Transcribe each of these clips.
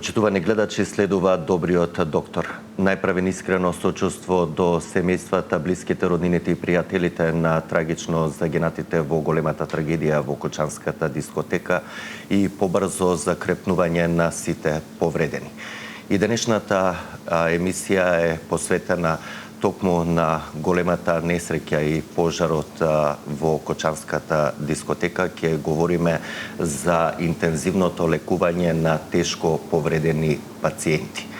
Почитувани гледачи, следува Добриот доктор. Најправен искрено сочувство до семејствата, блиските, роднините и пријателите на трагично загинатите во големата трагедија во Кочанската дискотека и побрзо закрепнување на сите повредени. И денешната емисија е посветена токму на големата несреќа и пожарот во Кочанската дискотека. Ќе говориме за интензивното лекување на тешко повредени пациенти.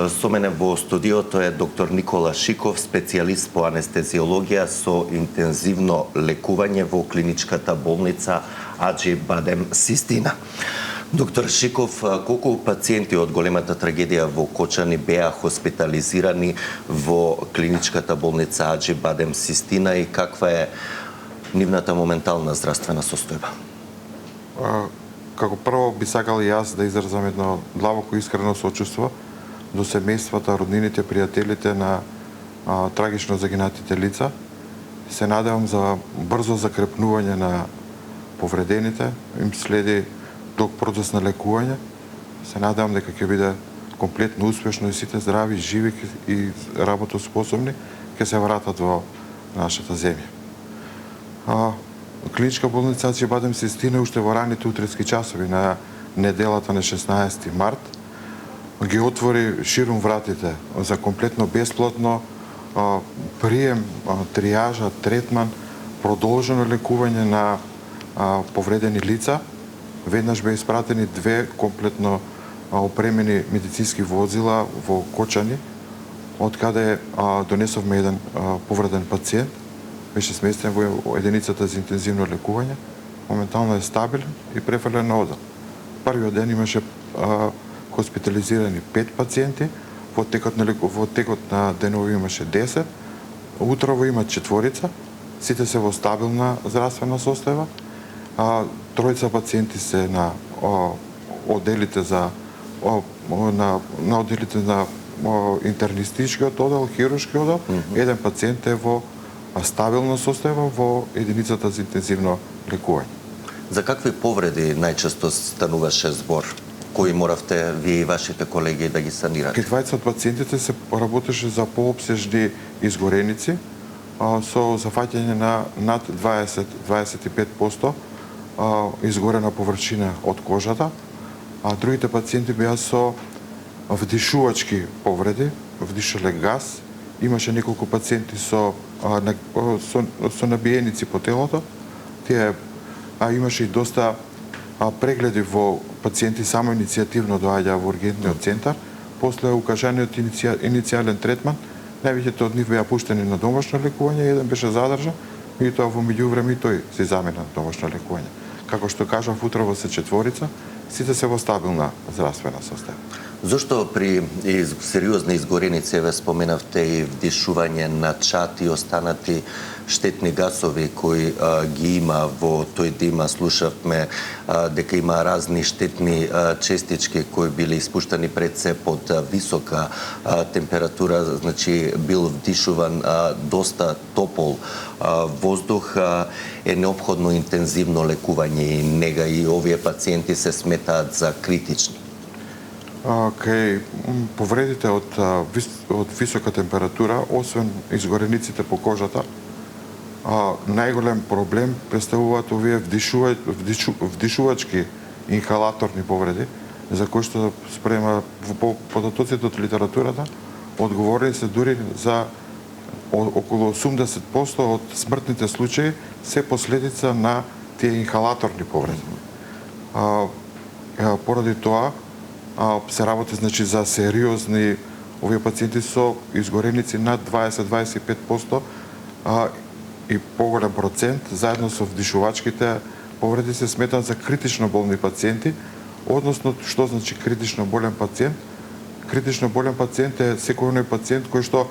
Со мене во студиото е доктор Никола Шиков, специјалист по анестезиологија со интензивно лекување во клиничката болница Аџи Бадем Систина. Доктор Шиков, колку пациенти од големата трагедија во Кочани беа хоспитализирани во клиничката болница Аџи Бадем Систина и каква е нивната моментална здравствена состојба? Како прво би сакал и јас да изразам едно длабоко искрено сочувство до семејствата, роднините, пријателите на трагично загинатите лица. Се надевам за брзо закрепнување на повредените, им следи долг процес на лекување. Се надевам дека ќе биде комплетно успешно и сите здрави, живи и работоспособни ќе се вратат во нашата земја. Клиничка болница Аџи Бадем Систина уште во раните утрески часови на неделата на 16 март ги отвори ширум вратите за комплетно бесплатно прием, тријажа, третман, продолжено лекување на повредени лица. Веднаш беа испратени две комплетно опремени медицински возила во Кочани, од каде донесовме еден повреден пациент, беше сместен во единицата за интензивно лекување, моментално е стабилен и префрлен на одел. Првиот ден имаше хоспитализирани 5 пациенти, во текот на денови имаше 10, утрово има 4, сите се во стабилна здравствена состојба. Тројца пациенти се на одделите на интернистичкиот одел, хируршки одел, еден пациент е во стабилна состојба во единицата за интензивно лекување. За какви повреди најчесто стануваше збор? Кои моравте вие и вашите колеги да ги санирате? Кај двајца од пациентите се работеше за поопсежни изгореници со зафаќање на над 20-25% изгорена површина од кожата, а другите пациенти беа со вдишувачки повреди, вдишале газ. Имаше неколку пациенти со набиеници по телото. Имаше и доста прегледи во пациенти само иницијативно доаѓаа во ургентниот центар. После укажаниот иницијален третман, највеќето од нив беа пуштени на домашно лекување, еден беше задржан, меѓутоа во меѓувреме и тој се замена на домашно лекување. Како што кажав, утрово се 4, сите се во стабилна здравствена состојба. Зошто при сериозни изгореници, ве споменавте и вдишување на чад и останати штетни гасови кои ги има во тој дим, слушавме дека има разни штетни честички кои били испуштани пред се под висока температура, значи бил вдишуван доста топол воздух, е неопходно интензивно лекување и нега и овие пациенти се сметаат за критични. Кај повредите од висока температура, освен изгорениците по кожата, најголем проблем представуваат овие вдишувачки инхалаторни повреди, за кои што спрема во податоците од литературата, одговорени се дури за околу 80% од смртните случаи се последица на тие инхалаторни повреди. Поради тоа се работи за сериозни овие пациенти со изгореници над 20-25% и поголем процент, заедно со вдишувачките повреди се сметаат за критично болни пациенти. Односно, што значи критично болен пациент? Критично болен пациент е секој оној пациент кој што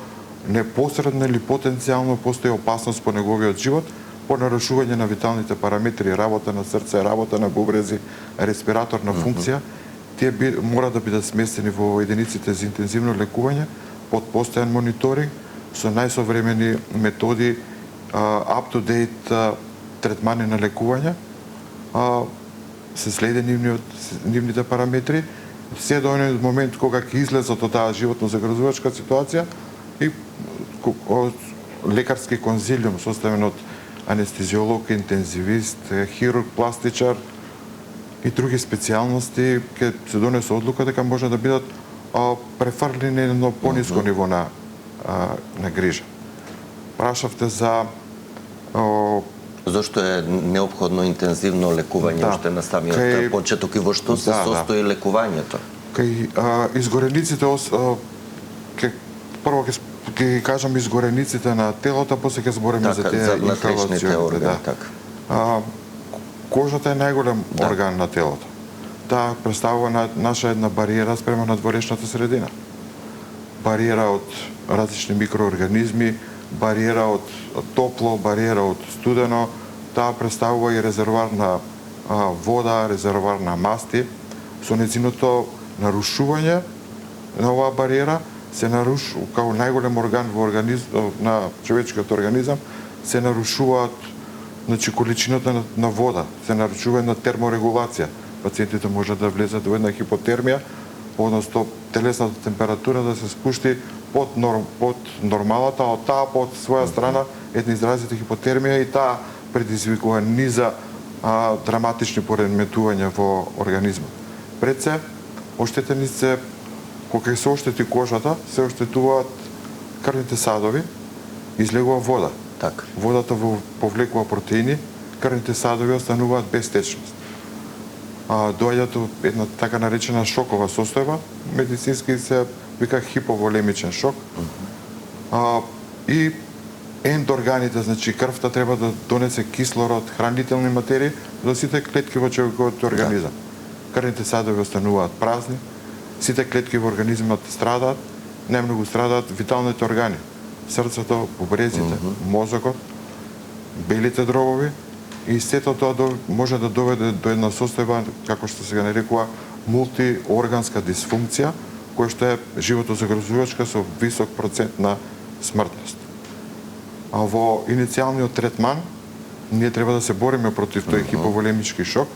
непосредно или потенцијално постои опасност по неговиот живот, по нарушување на виталните параметри, работа на срце, работа на бубрези, респираторна функција. Тие мора да бидат сместени во единиците за интензивно лекување под постојан мониторинг со најсовремени методи, up-to-date третмани на лекување, се следи нивните параметри се до оној момент кога ќе излезат од таа животно загрозувачка ситуација и лекарски конзилиум составен од анестезиолог, интензивист, хирург, пластичар и други специјалности ќе се донесе одлука дека може да бидат префрлени на пониско ниво на грижа. Прашавте за зошто е неопходно интензивно лекување уште на самиот почеток и во што се состои лекувањето? Кај изгорениците прво ќе кажам изгорениците на телото, после ќе збориме за тие внатрешните органи, така. Кожата е најголем орган на телото. Таа представува наша една бариера спрема надворешната средина. Бариера од различни микроорганизми, бариера од топло, бариера од студено, таа представува и резервоар на вода, резервоар на масти. Со нејзиното нарушување на оваа бариера се нарушува, како најголем орган во на човечкиот организам, се нарушуваат количината на вода, се нарушува една терморегулација. Пациентите можат да влезат во една хипотермија, односно телесната температура да се спушти под нормалата, а од таа под своја страна една изразита хипотермија и таа предизвикува низа драматични пореметувања во организмот. Пред се, оштетени се, кога се оштети кожата, се оштетуваат крвните садови, излегува вода. Так. Водата повлекува протеини, крвните садови остануваат без течност. Доаѓаат една така наречена шокова состојба, медицински се вика хиповолемичен шок. И ендорганите, значи крвта треба да донесе кислород, хранителни материи до сите клетки во човековиот организам. Крвните садови остануваат празни, сите клетки во организмот страдаат, најмногу страдаат виталните органи. Срцето, бубрезите, мозокот, белите дробови и сето тоа може да доведе до една состојба, како што се нарекува, мултиорганска дисфункција, која што е животозагрозувачка со висок процент на смртност. А во иницијалниот третман, ние треба да се бориме против тој хиповолемички шок.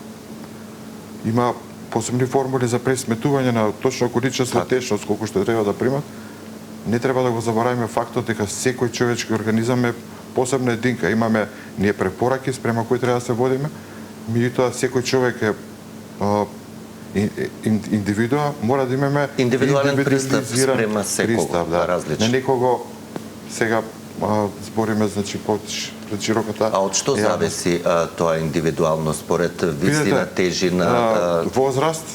Има посебни формули за пресметување на точно количество течност колку што треба да примат. Не треба да го забораваме фактот дека секој човечки организам е посебна единка. Имаме ние препораки спрема кои треба да се водиме, меѓутоа секој човек е индивидуа, мора да имаме индивидуален пристап спрема секого, различен. На некого сега збориме, значи, пред широката... А од што зависи тоа индивидуално според висина, тежина, возраст?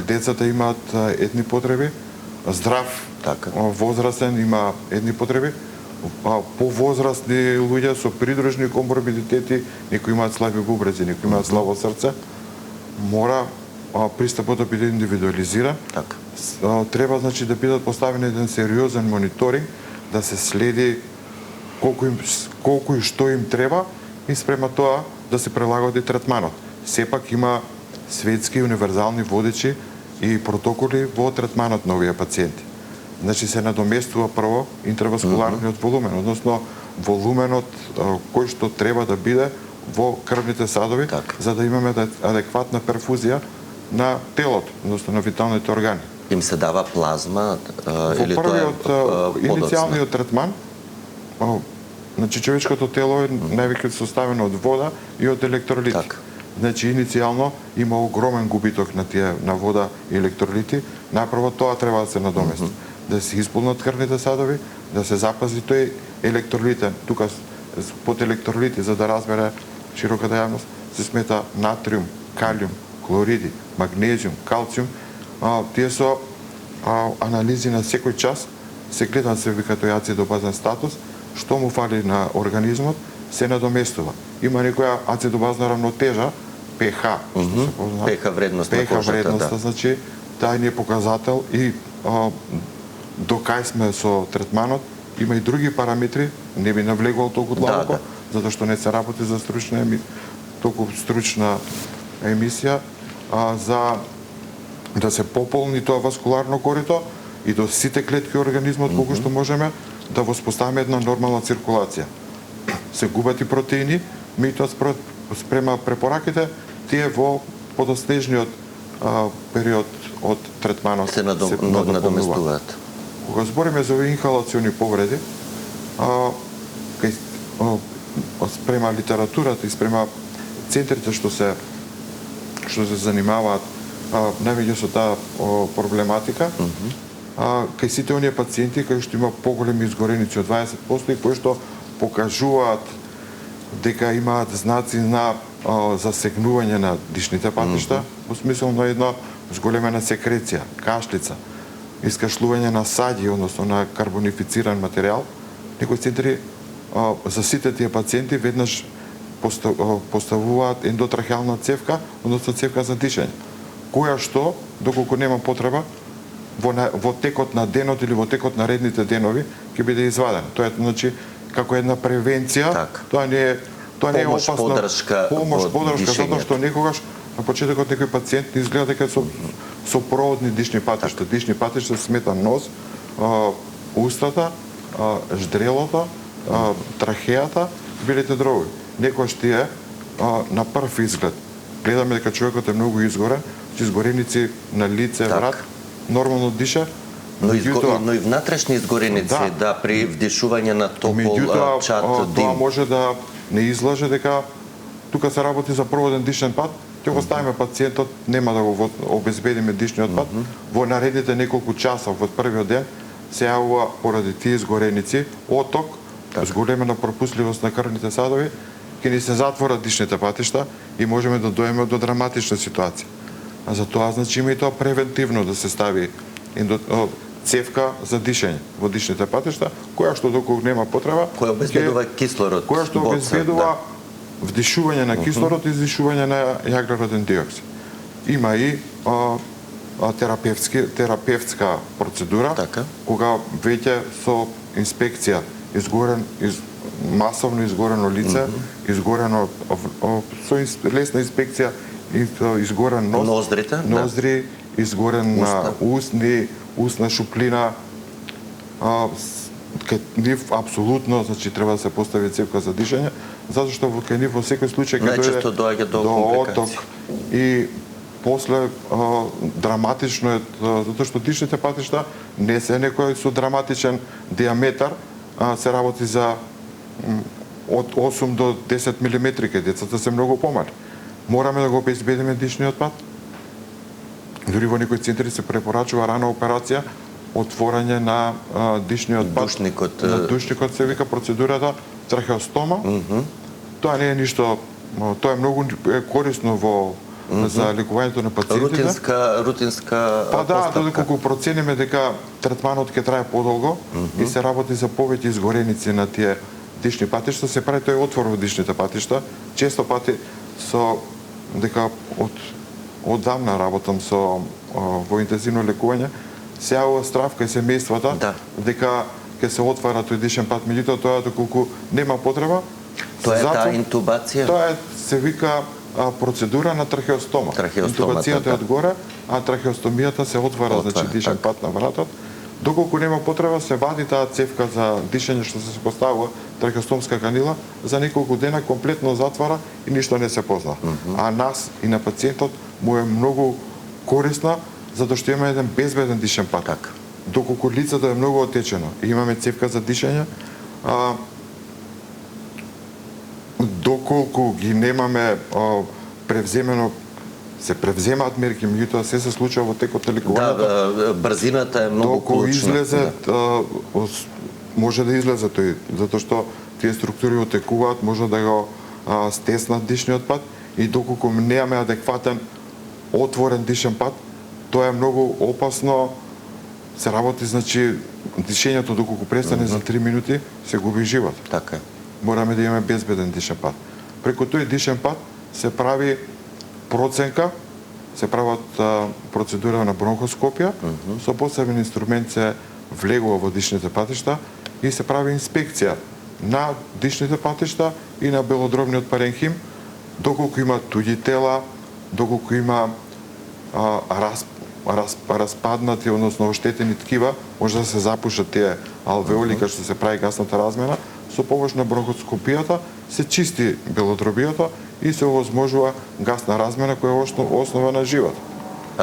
Децата имаат едни потреби, здрав возрастен има едни потреби, повозрастни луѓе со придружни коморбидитети, некои имаат слаби бубрези, некои имаат слабо срце, мора пристапот да биде индивидуализиран. Треба, значи, да бидат поставени еден сериозен мониторинг, да се следи колку и што им треба и спрема тоа да се прилагоди третманот. Сепак има светски универзални водичи и протоколи во третманот на овие пациенти. Значи се надоместува прво интраваскуларниот волумен, односно волуменот кој што треба да биде во крвните садови, за да имаме адекватна перфузија на телото, односно на виталните органи. Им се дава плазма или тоа е подоцна? Иницијалниот третман, значи човечкото тело е највеќе составено од вода и од електролити. Значи иницијално има огромен губиток на вода и електролити, најпрво тоа треба да се надомести. Да се исполнат крвните садови, да се запази тој електролитен. Тука под електролити, за да разбере широката јавност, се смета натриум, калиум, хлориди, магнезиум, калциум. Тие со анализи на секој час се гледаат, се вика тој ацидобазен статус, што му фали на организмот, се надоместува. Има некоја ацидобазна рамнотежа, pH, што се познава. pH вредност на кожата, вредноста, значи, тај ни е показател и до кај сме со третманот. Има и други параметри, не би навлегувал толку длабоко, затоа што не се работи за толку стручна емисија, за да се пополни тоа васкуларно корито и до сите клетки организмот колку што можеме да воспоставиме една нормална циркулација. Се губат и протеини, меѓутоа спрема препораките, тие во подоснежниот период од третманот се надоместуваат. Кога збориме за овие инхалациони повреди, спрема литературата и спрема центрите што се занимаваат највеќе со таа проблематика, кај сите оние пациенти кои што има поголеми изгореници од 20% и кои што покажуваат дека имаат знаци на засегнување на дишните патишта, во смисол на една зголемена секреција, кашлица, искашлување на саѓи, односно на карбонифициран материјал, некои центри за сите тие пациенти веднаш поставуваат ендотрахеална цевка, односно цевка за дишење, која што, доколку нема потреба, во текот на денот или во текот на редните денови ќе биде изваден. Тоа е, значи, како една превенција, тоа не е опасно. Помош, подршка, затоа што некогаш на почетокот некој пациент не изгледа дека со проводни дишни патишта. Дишни патишта се смета нос, устата, ждрелото, трахеата, билите дрови. Некојаш тие на прв изглед гледаме дека човекот е многу изгорен, изгореници на лице, врат, нормално диша, но и внатрешни изгореници, при вдишување на топол чад дим. Тоа може да не излаже дека тука се работи за проводен дишен пат, ќе го ставиме пациентот, нема да го обезбедиме дишниот пат, во наредните неколку часа во првиот ден се јавува поради тие изгореници, оток, зголемена пропусливост на крвните садови, ќе ни се затворат дишните патишта и можеме да дојдеме до драматична ситуација. А за тоа значи има и тоа превентивно да се стави цевка за дишење во дишните патишта, која што доколку нема потреба, која обезбедува кислород, која што обезбедува вдишување на кислород и издишување на јаглероден диоксид. Има и терапевтска процедура, кога веќе со инспекција масовно изгорено лице, изгорено со лесна инспекција, изгорен нос, ноздри, изгорен устна шуплина, кај нив апсолутно, значи треба да се постави цевка за дишење, затоа што кај нив во секој случај ќе дојде до оток и после драматично е, затоа што дишните патишта не се некој со драматичен диаметар, се работи за од 8 до 10 милиметри, децата се многу помали. Мораме да го обезбедиме дишниот пат. Дури во некои центри се препорачува рана операција, отворање на дишниот пат. Душникот се вика процедурата трахеостома. Тоа не е ништо, тоа е многу корисно за лекувањето на пациентите. Рутинска Па да, додека процениме дека третманот ќе трае подолго и се работи за повеќе изгореници на тие дишни патишта, се прави тој отвор во дишните патишта. Често пати дека оддавна работам во интензивно лекување, се јавува страв кај семејствата дека ќе се отвара тој дишен пат, меѓутоа тоа доколку нема потреба. Тоа е таа интубација? Тоа се вика процедура на трахеостома. Интубацијата е одгоре, а трахеостомијата се отвара, значи дишен пат на вратот. Доколку нема потреба, се вади таа цевка за дишење што се поставува, трахеостомска канила, за неколку дена комплетно затвара и ништо не се позна. А нас и на пациентот му е многу корисна, затоа што има еден безбеден дишен пат. Доколку лицето е многу отечено и имаме цевка за дишење, доколку ги немаме превземено, се превземаат мерки, меѓутоа се случува во текот на лекувањето. Брзината е многу клучна. Доколку излезе, може да излезе тој, затоа што тие структури отекуваат, може да го стеснат дишниот пат и доколку немаме адекватен отворен дишен пат, тоа е многу опасно. Се работи, значи, дишењето доколку престане за 3 минути, се губи живот. Така е. Мораме да имаме безбеден дишен пат. Преку тој дишен пат се прави проценка, се прават процедура на бронхоскопија, со посебен инструмент се влегува во дишните патишта и се прави инспекција на дишните патишта и на белодробниот паренхим, доколку има туѓи тела, доколку има распаднати, односно оштетени ткива, може да се запушат тие алвеоли кај што се прави гасната размена. Со помош на бронхоскопијата се чисти белодробијата и се овозможува гасна размена која е основа на живот.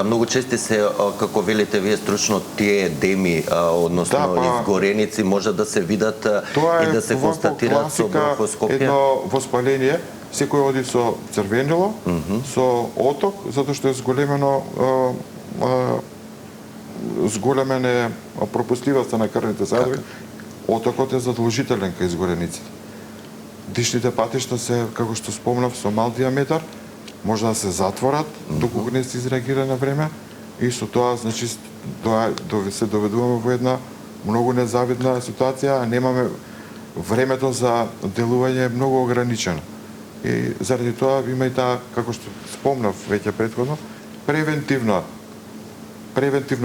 Многу чести се, како велите вие стручно, тие едеми, односно изгореници, може да се видат и да се констатираат со бронхоскопија? Едно воспаление, секој оди со црвенило, со оток, затоа што е зголемен е пропускливоста на крвните садови. Отокот е задолжителен кај изгорениците. Дишните патишта се, како што спомнав, со мал диаметар, може да се затворат доколку не се изреагира на време и со тоа, значи, се доведуваме во една многу незавидна ситуација, а немаме времето за делување многу ограничено. И заради тоа има и таа, како што спомнав веќе претходно, превентивно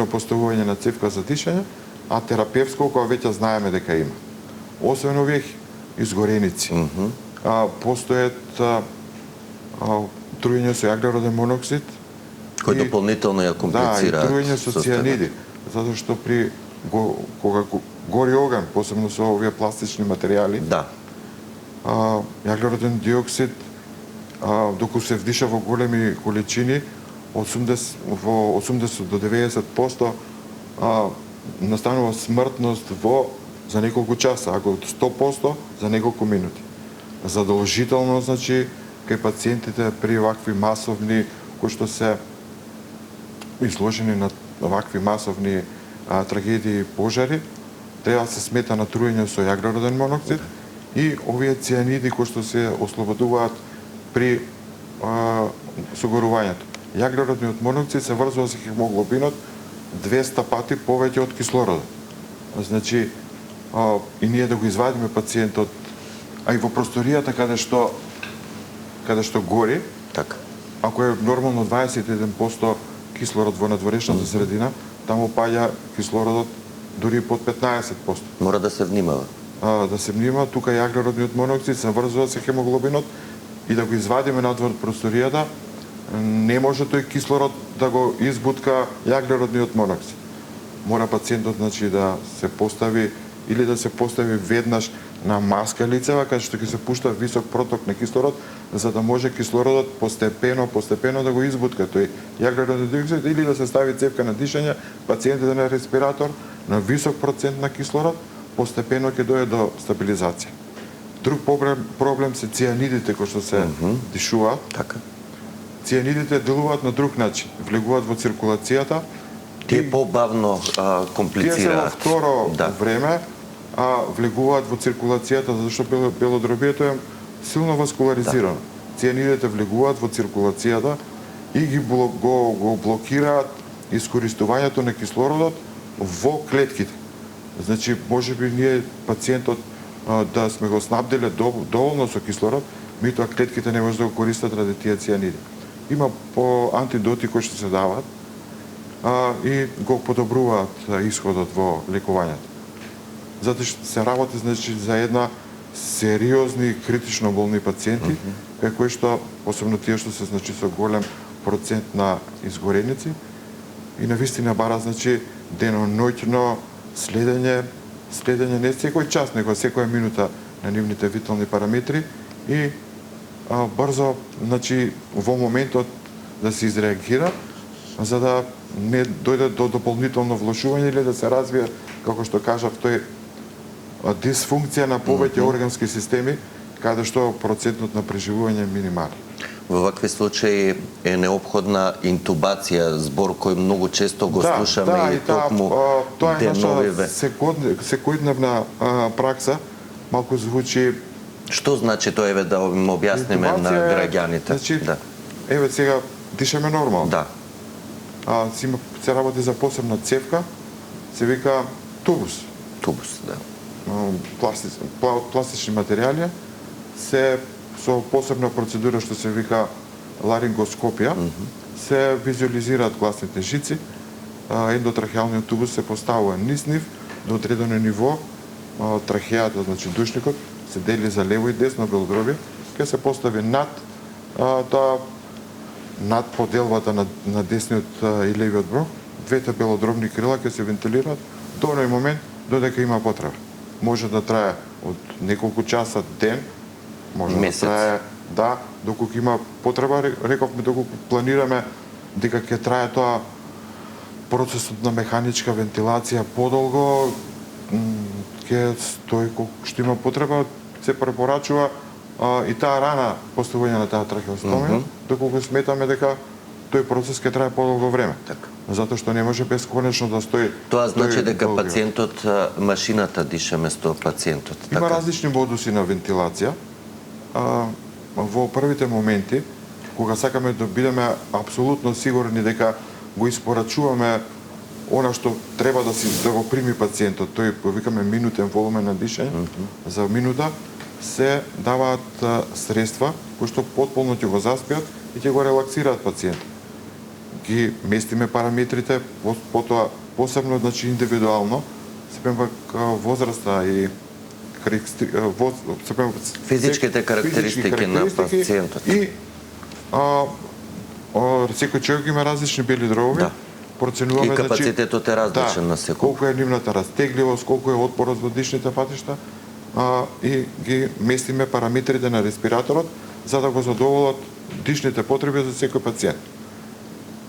поставување на цевка за дишење, а терапевско кога веќе знаеме дека има. Освен овие изгореници, постојат труење со јаглероден моноксид, кој дополнително ја комплицира. Да, и труење со цијаниди, затоа што кога гори оган, посебно со овие пластични материјали, јаглероден диоксид, доколку се вдиша во големи количини, во 80 до 90% настанува смртност за неколку часа, ако 100% за неколку минути. Задолжително, значи, кај пациентите при вакви масовни, кои што се изложени на вакви масовни трагедии и пожари, треба да се смета на труење со јаглероден моноксид и овие цијаниди кои што се ослободуваат при согорувањето. Јаглеродниот моноксид се врзува со хемоглобинот 200 пати повеќе од кислородот. Значи, и ние да го извадиме пациентот, а и во просторијата каде што гори, ако е нормално 21% кислород во надворешната средина, таму паѓа кислородот дури под 15%. Мора да се внимава. Да се внимава, тука јаглеродниот моноксид се врзува со хемоглобинот и да го извадиме надвор од просторијата, не може тој кислород да го избутка јаглеродниот моноксид. Мора пациентот, значи, да се постави или да се постави веднаш на маска лицева, каде што ќе се пушта висок проток на кислород, за да може кислородот постепено да го избутка тој јаглероден диоксид, или да се стави цевка на дишење, пациентите на респиратор на висок процент на кислород, постепено ќе дојде до стабилизација. Друг проблем се цијанидите кои што се дишуваат. Цијанидите делуваат на друг начин, влегуваат во циркулацијата. Тие побавно комплицираат. Тие се во второ време, влегуваат во циркулацијата, затоа што белодробието е силно васкуларизирано. Цијанидите влегуваат во циркулацијата и го блокираат искористувањето на кислородот во клетките. Значи, можеби ние пациентот да сме го снабдиле доволно со кислород, меѓутоа клетките не може да го користат ради тие цијаниди. Има по антидоти кои што се даваат и го подобруваат исходот во лекувањето. Затоа што се работи, значи, за една сериозни критично болни пациенти, кај кои што, посебно тие што се, значи, со голем процент на изгореници, и навистина бара, значи, деноноќно следење не секој час, него секоја минута на нивните витални параметри и брзо, значи, во моментот да се изреагира, за да не дојде до дополнително влошување или да се развие, како што кажав, тој дисфункција на повеќе органски системи, каде што процентот на преживување е минимален. Во вакви случаи е неопходна интубација, збор кој многу често го слушаме и токму деновиве. Тоа е наша секојдневна пракса, малку звучи. Што значи тоа, еве, да им објасниме на граѓаните? Значи, еве сега дишаме нормално. Се работи за посебна цевка, се вика тубус. Тубус, да. Пластични материјали се со посебна процедура што се вика ларингоскопија, се визуализираат гласните жици, ендотрахеалниот тубус се поставува низ нив до одредено ниво, трахеата, значи душникот, се дели за лево и десно белодробје, ќе се постави над поделбата на десниот и левиот бронх, двете белодробни крила ќе се вентилираат до оној момент додека има потреба. Може да трае од неколку часа, ден, може да трае, доколку има потреба, рековме, доколку планираме дека ќе трае тоа процесот на механичка вентилација подолго, ќе стои колку што има потреба, се препорачува и таа рана поставување на таа трахеостомија, доколку сметаме дека тој процес ќе трае подолго време. Така. Затоа што не може бесконечно да стои. Тоа значи дека пациентот, машината диша место пациентот. Има различни модуси на вентилација. Во првите моменти, кога сакаме да бидеме апсолутно сигурни дека го испорачуваме она што треба да го прими пациентот, тој повикаме минутен волумен на дишање, за минута се даваат средства кои што потполно ќе го заспиат и ќе го релаксираат пациентот. Ги местиме параметрите, потоа посебно, значи индивидуално, спрема возраста и физичките карактеристики на пациентот. И секој човек има различни бели дробови. Да. Проценуваме, И капацитетот е различен на секој. Колку е нивната растегливост, колку е отпорот во дишните патишта, и ги местиме параметрите на респираторот за да го задоволат дишните потреби за секој пациент.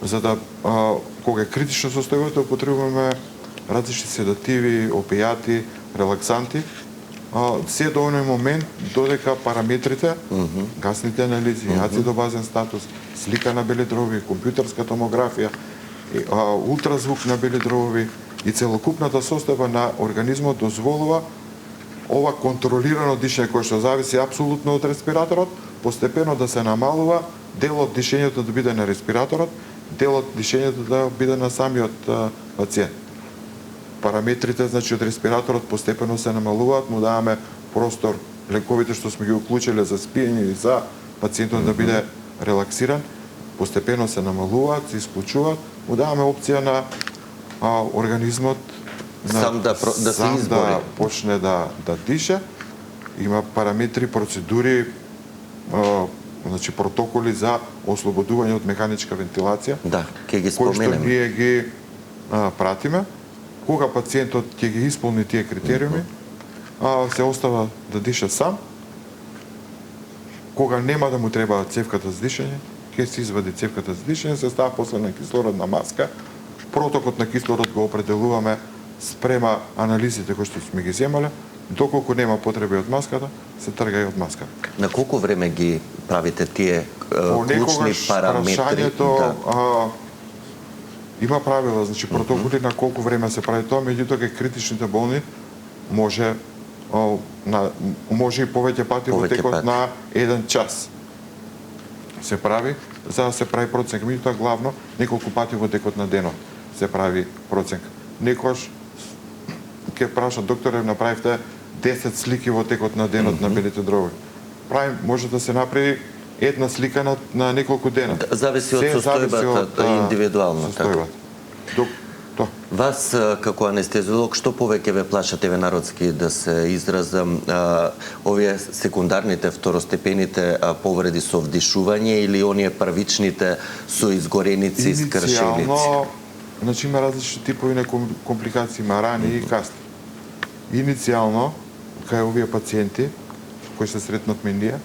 За да, кога е критично состојбата, употребуваме различни седативи, опијати, релаксанти, се до оној момент додека параметрите, гасните анализи, ацидобазен статус, слика на бели дробови, компјутерска томографија, ултразвук на бели дробови и целокупната состојба на организмот дозволува ова контролирано дишење кое што зависи апсолутно од респираторот, постепено да се намалува, дел од дишењето да биде на респираторот, дел од дишењето да биде на самиот пациент. Параметрите, значи, од респираторот постепено се намалуваат, му даваме простор, лековите што сме ги уклучиле за спиење и за пациентот да биде релаксиран, постепено се намалуваат, се исклучуваат, му даваме опција на организмот сам да се избори, да почне да диша. Има параметри, процедури, значи протоколи за ослободување од механичка вентилација. Да, ќе ги кои што споменеме. ние ги пратиме. Кога пациентот ќе ги исполни тие критериуми, се остава да диша сам. Кога нема да му треба цевката за дишење, ќе се извади цевката за дишење, се става после на кислородна маска. Протокот на кислород го определуваме спрема анализите кои што сме ги земале. Доколку нема потреби од маската, се трга и од маската. На колку време ги правите тие клучни параметри? Прашањето, има правила, значи протоколи на колку време се прави тоа, меѓутоа кај критичните болни може и повеќе пати во текот на 1 час се прави, за да се прави проценка. Меѓутоа главно неколку пати во текот на денот се прави проценка. Некош ќе праша докторе, направивте 10 слики во текот на денот на белите дробови. Може да се направи една слика на неколку дена. Зависи од состојбата индивидуално. Вас како анестезиолог што повеќе ве плашат, еве народски да се изразам, овие секундарните, второстепените повреди со вдишување или оние првичните со изгореници, скршеници? Иницијално, значи има различни типови на компликации, рани и касни. Иницијално, кај овие пациенти кои се сретнатме ние,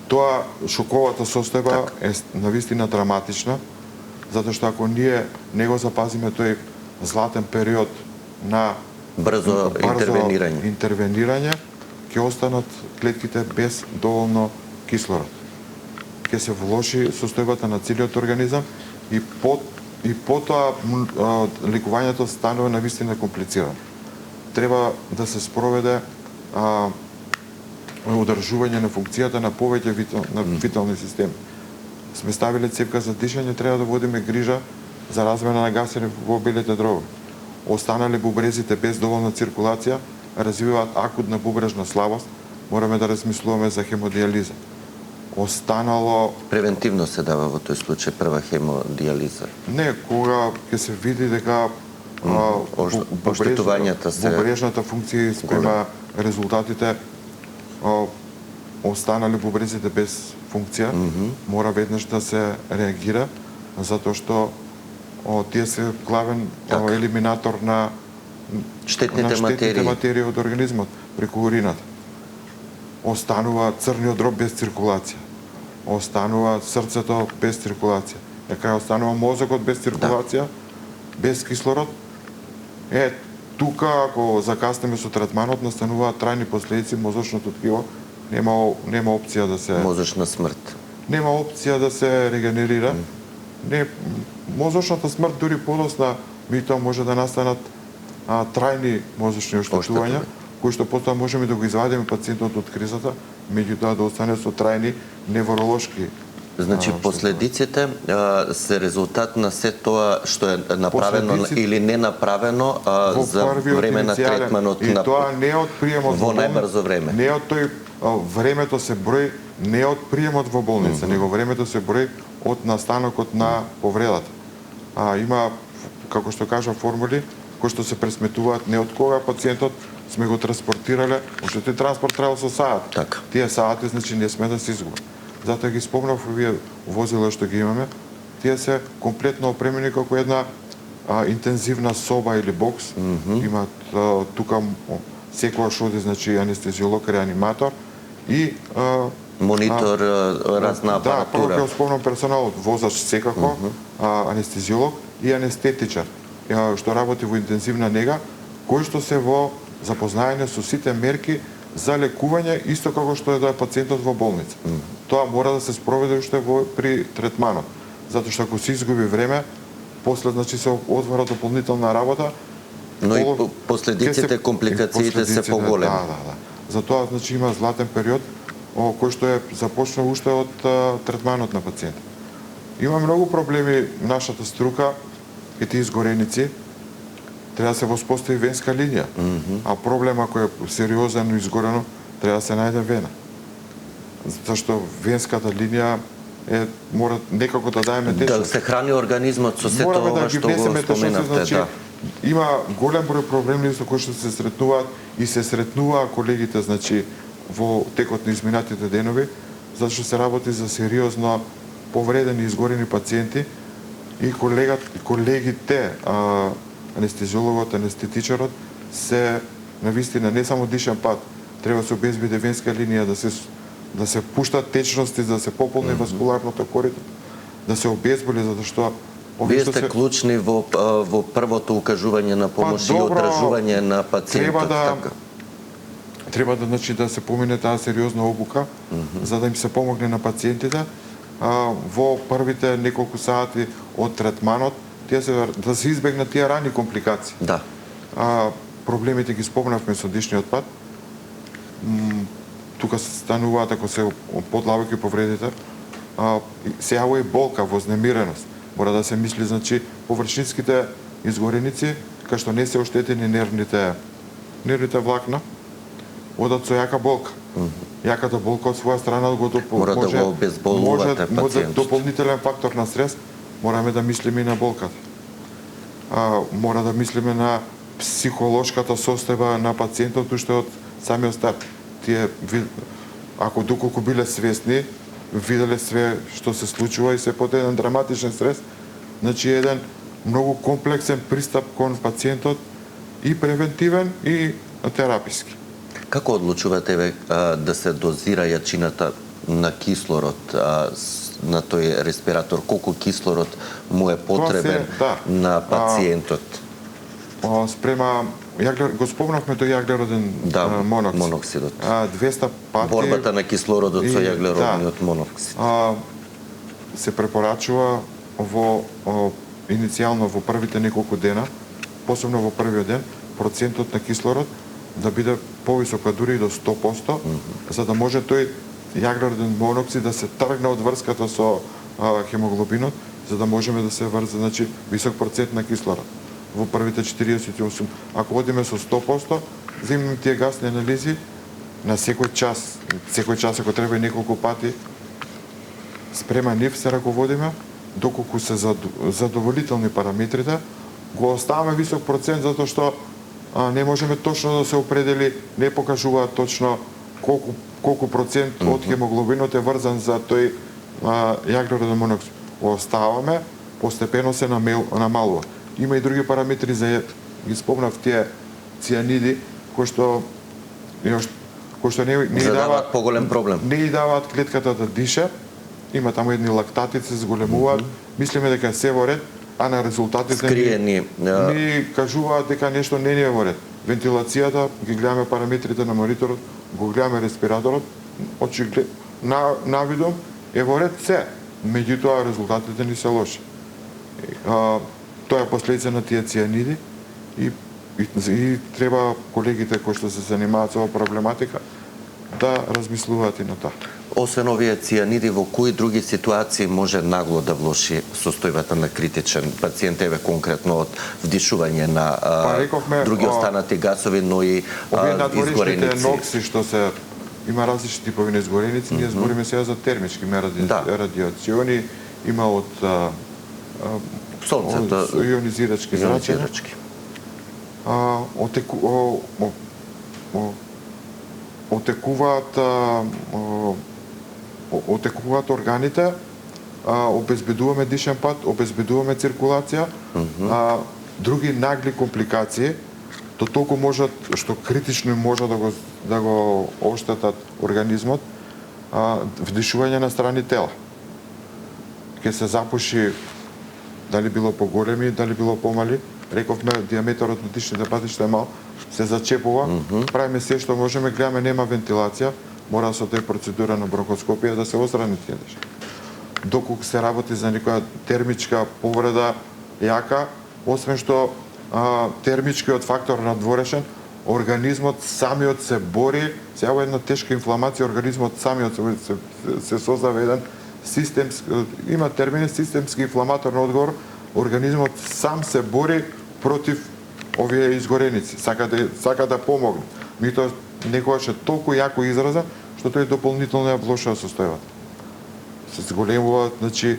тоа шоковата состојба е навистина драматична, затоа што ако ние не го запазиме тој златен период на брзо интервенирање, ќе останат клетките без доволно кислород. Ќе се влоши состојбата на целиот организам и потоа лекувањето станува навистина комплицирано. Треба да се спроведе одржување на функцијата на повеќе витални системи. Сме ставиле цевка за дишање, треба да водиме грижа за размена на гасене во белите дробови. Останале бубрезите без доволна циркулација развиваат акутна бубрежна слабост, мораме да размислуваме за хемодиализа. Останало превентивно се дава во тој случај прва хемодиализа. Не, кога ќе се види дека бубрежната функција спрема резултатите останали бубрезите без функција, мора веднаш да се реагира, затоа што тие се главен елиминатор на штетните материи од организмот преку урината. Останува црниот дроб без циркулација. Останува срцето без циркулација. на крај останува мозокот без циркулација, без кислород. Тука, ако закаснеме со третманот, настануваат трајни последици, мозочното ткиво нема опција да се... Мозочна смрт. Нема опција да се регенерира. Мозочната смрт дури подосна, меѓутоа може да настанат трајни мозочни оштетувања, кои што потоа можеме да го извадиме пациентот од кризата, меѓутоа да остане со трајни невролошки. Значи, последиците се резултат на се тоа што е направено или не направено за време на третманот и тоа не од приемот во најбрзо време. Не од тој времето се брои не од приемот во болница, него времето се брои од настанокот на повредата. Има, како што кажа, формули кои што се пресметуваат не од кога пациентот сме го транспортирале, уште тој транспорт требал со саат. Така. Тие саати, значи, не сме да се изгубат. Затоа ги спомнав овие возила што ги имаме, тие се комплетно опремени како една интензивна соба или бокс. Имаат тука секојаш оди, значи, анестезиолог, реаниматор и монитор, разна апаратура. Да, прво ќе спомнам персоналот, возач секако, анестезиолог и анестетичар, што работи во интензивна нега, кои што се во запознаење со сите мерки за лекување, исто како што е да е пациентот во болница. Тоа мора да се спроведе уште при третманот, затоа што ако се изгуби време, после, значи, се отвора дополнителна работа, но и последиците, компликациите се поголеми. Да. Затоа, значи, има златен период кој што е започнал уште од третманот на пациентот. Има многу проблеми нашата струка и тие изгореници. Треба да се воспостави венска линија, а проблем ако е сериозен и изгорено, треба да се најде вена. Зашто венската линија мора некако да даеме течност. Да се храни организмот со сето ова што го споменавте. Значи, има голем број проблеми со кои што се сретнуваат и се сретнуваа колегите, значи, во текот на изминатите денови, зашто се работи за сериозно повредени и изгорени пациенти и колегите, анестезиологот, анестетичарот се навистина не само дишен пат, треба да се обезбеди венска линија, да се пуштат течности, да се пополни васкуларното корито, да се обезболи, затоа што вие сте клучни во првото укажување на помош и одржување на пациентот. Треба да, значи, да се помине таа сериозна обука, за да им се помогне на пациентите во првите неколку сати од третманот, да се избегнат тие рани компликации. Да. Проблемите ги спомнавме со дишниот пат. Тука се стануваат, ако се подлабоки повредите, се јавува и болка, вознемиреност. Мора да се мисли, значи, површинските изгореници, кај што не се оштетени нервните влакна, одат со јака болка. Јаката болка од своја страна мора да го обезболувате пациентот. Дополнителен фактор на стрес, мораме да мислиме и на болката. Мора да мислиме на психолошката состојба на пациентот уште од самиот старт. Тие, ако доколку биле свесни, виделе све што се случува и се под еден драматичен стрес, значи еден многу комплексен пристап кон пациентот и превентивен и тераписки. Како одлучувате да се дозира јачината на кислород на тој респиратор? Колку кислород му е потребен на пациентот? Спрема го спомнавме тој јаглероден моноксидот. 200 пати борбата на кислородот со јаглеродниот моноксид. Се препорачува иницијално во првите неколку дена, посебно во првиот ден, процентот на кислород да биде повисок, дури и до 100%, за да може тој јаглероден моноксид да се тргне од врската со хемоглобинот, за да можеме да се врзе, значи, висок процент на кислород во првите 48. Ако одиме со 100%, земаме тие гасни анализи на секој час ако треба и неколку пати, спрема нив се раководиме, доколку се задоволителни параметрите, го оставаме висок процент затоа што не можеме точно да се определи, не покажуваат точно колку процент од хемоглобинот е врзан за тој јаглероден моноксид. Го оставаме, постепено се намалува. Има и други параметри за ги спомнав тие цианиди кои што не даваат поголем проблем. Не и даваат клетката да дише има таму едни лактатици се зголемуваат, мислиме дека се во ред, а на резултатите Скриени, ни кажуваат дека нешто не е во ред. Вентилацијата, ги гледаме параметрите на мониторот, го гледаме респираторот, на видом е во ред се, меѓутоа резултатите ни се лоши. Тоа е последица на тие цијаниди и треба колегите кои што се занимаваат со оваа проблематика да размислуваат и на тоа. Освен овие цијаниди, во кои други ситуации може нагло да влоши состојбата на критичен пациент, еве конкретно од вдишување на други останати гасови, но и изгореници? Овие нокси што се има различни типови на изгореници, ние збориме сега за термички радиациони, има од сонцето, ионизирачки зрачења. Отекуваат органите, обезбедуваме дишен пат, обезбедуваме циркулација, други нагли компликации, то толку можат, што критично може да го оштетат организмот, вдишување на страни тела. Ке се запуши, дали било поголеми, дали било помали, рековме диаметерот на дишните патишта е мал, се зачепува, правиме се што можеме, гледаме нема вентилација, мора со тој процедура на бронхоскопија да се острани тие нешта. Доколку се работи за некоја термичка повреда јака, освен што термичкиот фактор надворешен, организмот самиот се бори, сега во една тешка инфламација, организмот самиот се создава еден системски, има термини системски инфламаторен одговор, организмот сам се бори против овие изгореници, сака да помогне. Меѓутоа некогаш е толку јако изразен, што тој дополнително ја влошува состојбата. Се зголемува, значи,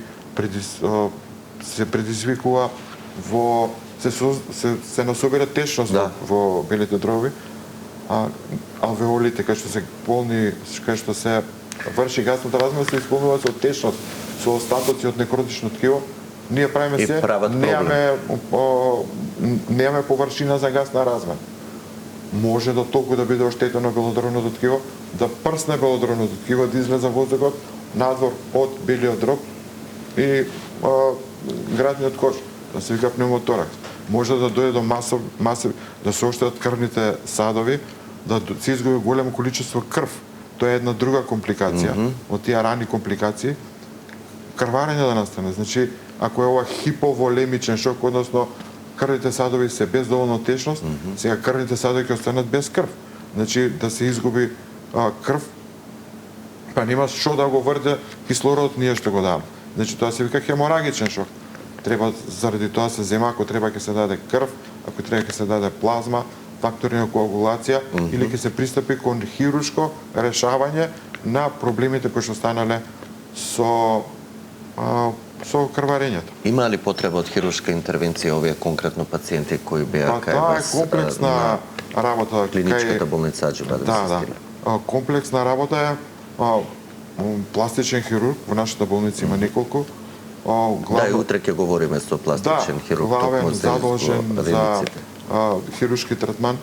се предизвикува во се насобира течност во белите дроби, алвеолите, кај што се полни, кај што се врши гасната размена, се исполнува со течност, со остатоци од некротично ткиво. Ние правиме се, немаме површина за гасна размена. Може да толку да биде оштетено белодробното ткиво, да прсне белодробното ткиво, да излезе воздухот надвор од белиот дроб и градниот кош, да се вика пневмоторакс. Може да дојде до да се оштетат крвните садови, да се изгуби големо количество крв. Тоа е една друга компликација. Од тие рани компликации, крварење да настане. Значи, ако е ова хиповолемичен шок, односно крвните садови се без доволно течност, сега крвните садови ќе останат без крв. Значи, да се изгуби крв, па нема што да го врде кислородот, ние што го даваме. Значи, тоа се вика хеморагичен шок. Треба, заради тоа се зема, ако треба ќе се даде крв, ако треба ќе се даде плазма, фактори на коагулација, или ќе се пристапи кон хируршко решавање на проблемите кои што станале со крварењето. Има ли потреба од хируршка интервенција овие конкретно пациенти кои беа кај вас? Тоа е комплексна работа. Клиничката болница Аџи Бадем Сестина. Комплексна работа е. Пластичен хирург во нашата болница има неколку. Да, и утре ќе говориме со пластичен хирург. Главен задолжен за хируршки третман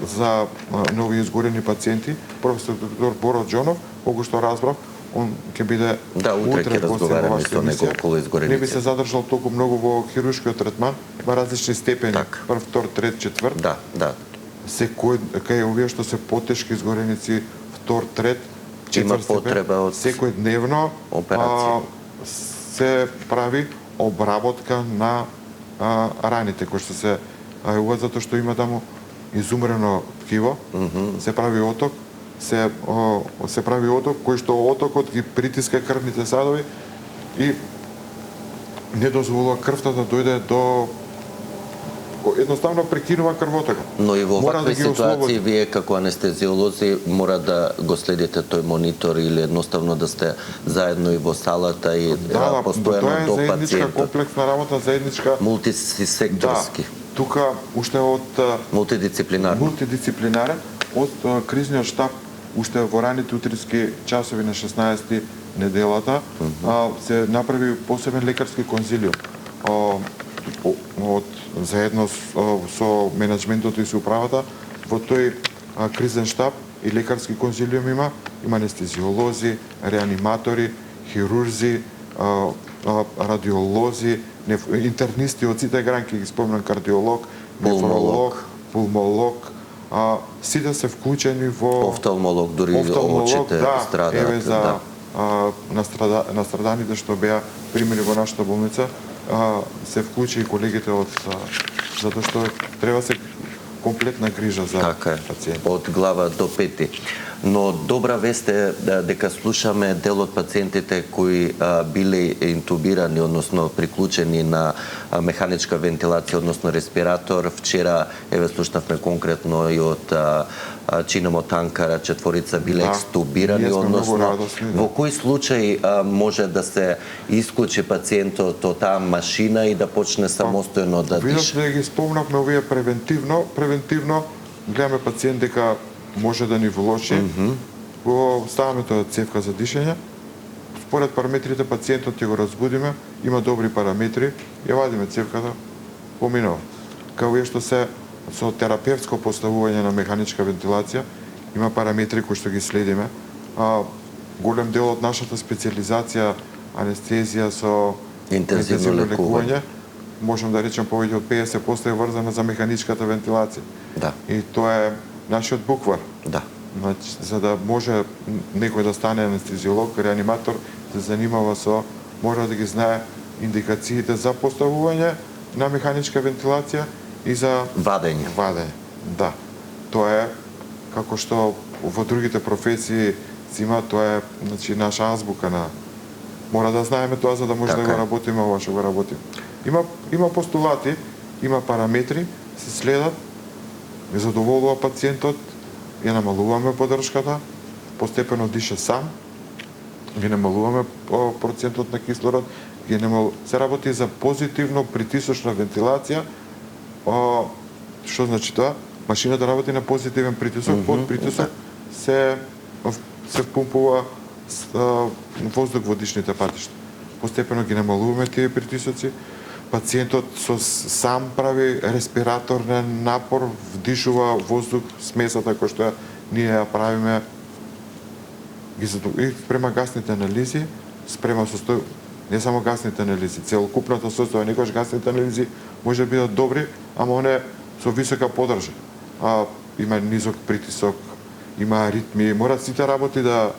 за нови изгорени пациенти, професор доктор Боро Џонов, кога што разбрав, он ќе биде утре ќе разговараме со него околу изгореници. Не би се задржал толку многу во хируршкиот третман, има различни степени, прв, втор, трет, четврт. Да. Секој кај овие што се потешки изгореници, втор, трет, има потреба од секојдневно операција. Се прави обработка на раните кои што се јавуваат затоа што има таму изумрено ткиво, се прави оток, се прави оток кој што отокот ги притиска крвните садови и не дозволува крвта да дојде до едноставно прекинува крвотокот. Но и во вакви ситуации вие како анестезиолози мора да го следите тој монитор или едноставно да сте заедно и во салата и постојано до пациентот. Тоа е заедничка комплексна работа, заедничка мултисекторски. Тука уште од мултидисциплинарен од кризниот штаб уште во раните утрески часови на 16 неделата се направи посебен лекарски конзилиум заедно со менеджментот и со управата. Во тој кризен штаб и лекарски конзилиум има анестезиолози, реаниматори, хирурзи, радиолози, интернисти од сите гранки, ги спомнам, кардиолог, нефролог, пулмолог, сите се вклучени во офталмолог, дури очите страдаат. Еве за настраданите што беа примени во нашата болница, се вклучи и колегите од затоа што треба се комплетна грижа за пациент. Од глава до пети. Но добра вест е дека слушаме дел од пациентите кои биле интубирани, односно приклучени на механичка вентилација, односно респиратор. Вчера, еве, слушнавме конкретно и од Чинемо Танкара, 4 биле екстубирани, односно во кој случај може да се исклучи пациентот од таа машина и да почне самостојно да диша? Видов, ги спомнавме овие превентивно гледаме пациент дека може да ни влоши, го ставаме тоа цевка за дишење. Според параметрите пациентот ќе го разбудиме, има добри параметри, ја вадиме цевката, поминува. Као што се со терапевтско поставување на механичка вентилација, има параметри кои што ги следиме. Голем дел од нашата специализација, анестезија со интензивно лекување, можам да речем повеќе од 50% е врзана за механичката вентилација. Да. И тоа е нашиот буквар. Да. Значи, за да може некој да стане анестезиолог, реаниматор, се занимава со, мора да ги знае индикациите за поставување на механичка вентилација и за вадење. Да. Тоа е како што во другите професии си има, тоа е, значи, наша азбука на мора да знаеме тоа за да може да го работиме ова што го работиме. Има постулати, има параметри, се следат, ги задоволува пациентот, ја намалуваме поддршката, постепено диша сам, ги намалуваме процентот на кислород, се работи за позитивно притисочна вентилација. Што значи тоа? Машината работи на позитивен притисок, под притисок се пумпува воздух во дишните патишта. Постепено ги намалуваме тие притисоци, пациентот сам прави респираторен напор, вдишува воздух, смесата која што ние ја правиме, и спрема гасните анализи, спрема состој, не само гасните анализи, целокупната состојба, некојаш гасните анализи може да бидат добри, ама оне со висока поддржка. Има низок притисок, има аритми, мора сите работи да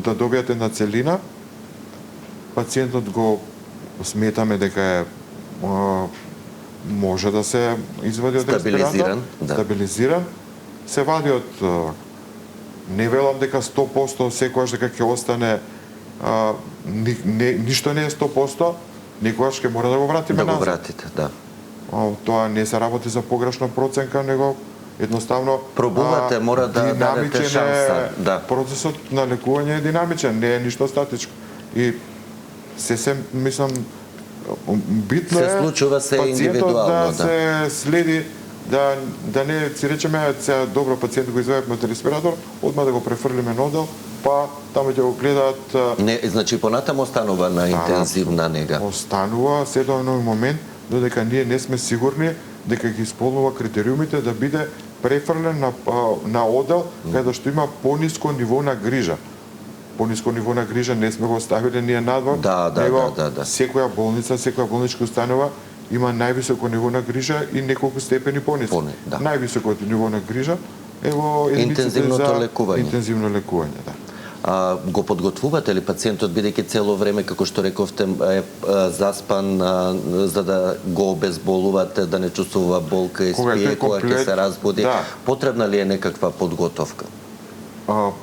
добијат една целина. Пациентот го сметаме дека може да се извади од респиратор, стабилизиран, се вади од не велам дека 100% секогаш дека ќе остане ништо не е 100%, некогаш ќе мора да го вратиме назад. Да го вратите, да. Тоа не се работи за погрешна проценка, него едноставно пробувате, мора да дадете шанса. Да. Процесот на лекување е динамичен, не е ништо статичко. И се мислам битно се случува се индивидуално, да се следи, да не си речеме сега добро пациент го извадиме од респиратор, одма да го префрлиме на одел, па таму ќе го гледаат. Не, значи понатаму останува на интензивна нега. Останува се до еден момент додека ние не сме сигурни дека ги исполнува критериумите да биде префрлен на одел каде што има пониско ниво на грижа. Пониско ниво на грижа не сме го ставиле ние надвор, него секоја болница, секоја болничка установа има највисоко ниво на грижа и неколку степени пониско. Највисокото ниво на грижа е во единиците за интензивно лекување. Да. Го подготвувате ли пациентот, бидејќи цело време, како што рековте, е заспан, за да го обезболувате, да не чувствува болка и спие, кога ќе се разбуди? Потребна ли е некаква подготовка?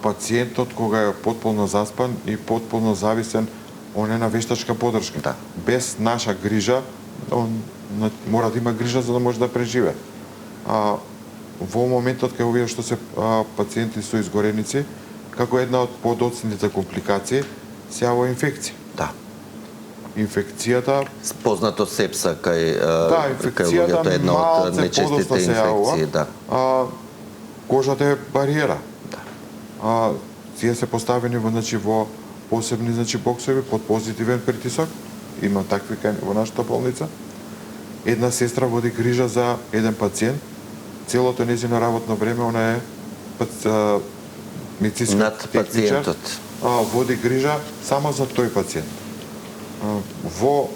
Пациентот кога е потполно заспан и потполно зависен, он е на вештачка поддршка. Да. Без наша грижа, он мора да има грижа за да може да преживее. Во моментот кај овие што се пациенти со изгореници, како една од подоцните компликации, се јавува инфекција. Да. Инфекцијата... Познато сепса кај луѓето е една од нечестите инфекции. Да. Кожата е бариера. Тие се поставени во посебни боксови под позитивен притисок. Има такви во нашата болница. Една сестра води грижа за еден пациент. Целото нејзино работно време она е медицински над пациентот. води грижа само за тој пациент. Во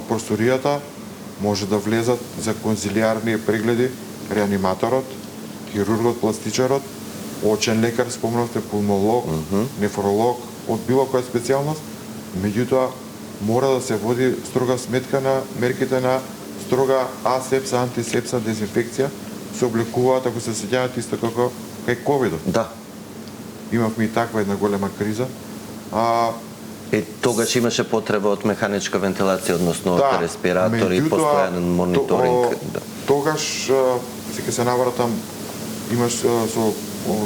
просторијата може да влезат за конзилиарни прегледи реаниматорот, хирургот, пластичарот, очен лекар, спомнавте, пулмолог, нефролог, од било која специјалност, меѓутоа мора да се води строга сметка на мерките на строга асепса, антисепса, дезинфекција, се облекуваат, ако се сеќавате, исто како кај ковидот. Да. Имавме и таква една голема криза. И тогаш имаше потреба од механичка вентилација, односно од респиратори и постојан мониторинг. Тогаш, сега се навратам, имаш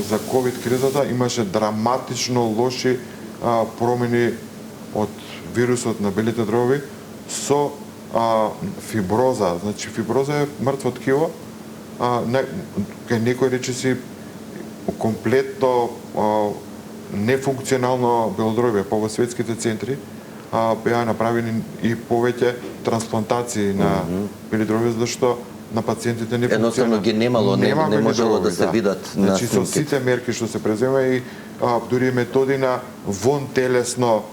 за ковид кризата, имаше драматично лоши промени од вирусот на белите дробови со фиброза. Значи, фиброза е мртво ткиво, кај некој речиси комплетно нефункционално белодробие, па во светските центри беа направени и повеќе трансплантации на белодробие, зашто на пациентите не функционира. Едноставно ги немало, не можело да се видат на снимките. Значи, со сите мерки што се презема и дури методи на вонтелесно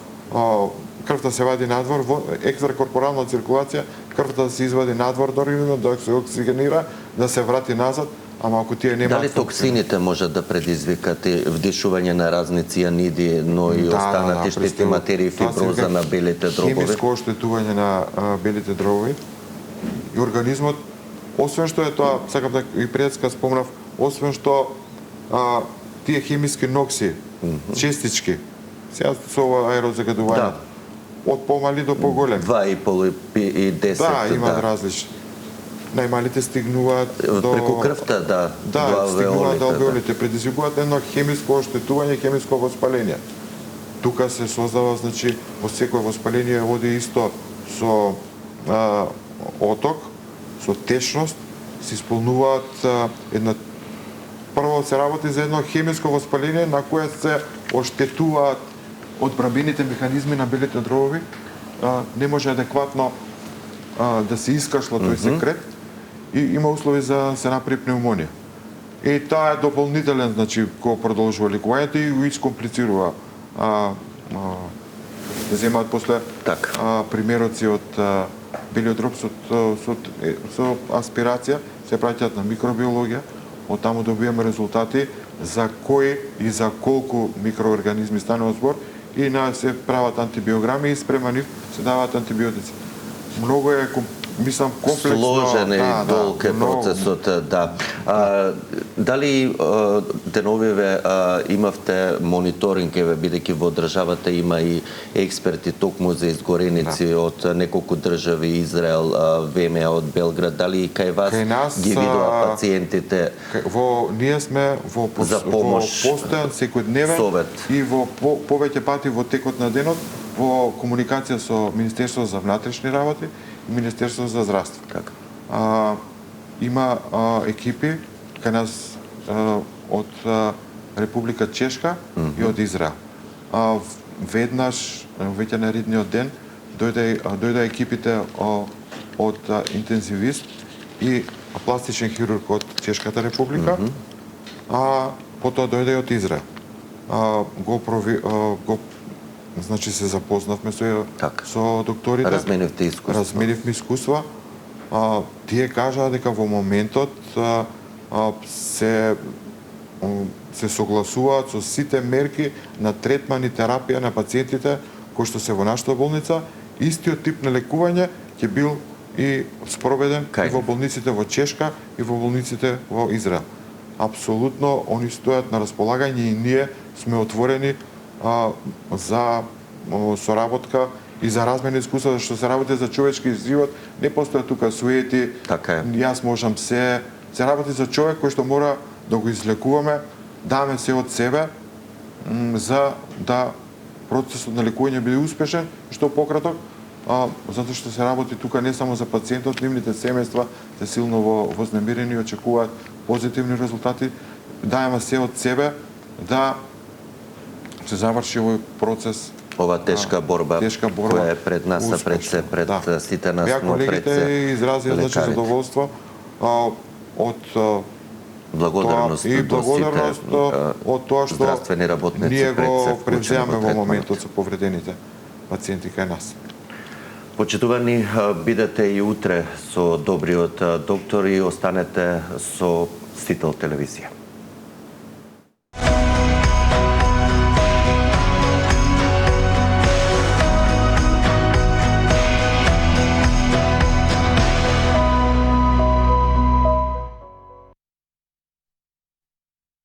крвта се вади надвор, екстракорпорална циркулација, крвта да се извади надвор, да се оксигенира, да се врати назад, ама ако тие немаат... Дали токсините можат да предизвикат вдишување на разни цијаниди, но и останати штетни материи, фиброза на белите дробови? Хемиско оштетување на белите дробови и организмот, освен што е тоа, сакам да и предска спомнав, освен што тие хемиски нокси, честички, сега со аерозагадување, од помали до поголеми. 2,5 и 10. Да, имаат различни. Најмалите стигнуваат до... Преку крвта, да. Да, стигнуваат до алвеолите. Предизвикуваат едно хемиско оштетување, хемиско воспаление. Тука се создава, значи, во секој воспаление оди исто со оток, со течност, се исполнуваат една... Прво се работи за едно хемиско воспаление на кое се оштетуваат одбранбените механизми на белите дробови, не може адекватно да се искашла тој секрет и има услови за се направи пневмонија. И таа е дополнителен, значи, кој продолжува лекувањето и го искомплицирува. Земаат после примероци од белиот дроб со аспирација, се праќаат на микробиологија, од таму добиваме резултати за кои и за колку микроорганизми станува збор и се прават антибиограми и спрема нив се даваат антибиотици. Многу е, мислам, комплексно. Сложен и долг е процесот, да. Дали деновиве имавте мониторинг, бидејќи во државата има и експерти токму за изгореници од неколку држави, Израел, ВМА од Белград, дали и кај вас ги видува пациентите? Ние сме во постојан секојдневен и во повеќе пати во текот на денот во комуникација со Министерството за внатрешни работи и Министерството за здравство. Има екипи кај нас од Република Чешка и од Израел. Веднаш, веќе на редниот ден, дојде екипите од интензивист и пластичен хирург од Чешката република, потоа дојде и од Израел. Значи се запознавме со докторите. Разменивме искуства. Тие кажаа дека во моментот се согласуваат со сите мерки на третман и терапија на пациентите кои што се во нашата болница. Истиот тип на лекување ќе бил и спроведен и во болниците во Чешка и во болниците во Израел. Апсолутно, они стојат на располагање и ние сме отворени за соработка и за размена искуства, што се работи за човечки живот, не постојат тука суети. Јас можам се работи за човек кој што мора да го излекуваме, даме се од себе за да процесот на лекување биде успешен, што пократок, затоа што се работи тука не само за пациентот, нивните семејства се силно вознемирени и очекуваат позитивни резултати, даеме се од себе да се заврши овој процес. Ова тешка борба која е пред нас, пред сите нас, но пред се. Колегите изразија задоволство од Благодарност и до благодарност сите од тоа што здравствени работници ние пред се го вклучени превземаме во третманот. моментот со повредените пациенти кај нас. Почитувани, бидете и утре со добриот доктор и останете со Сител телевизија.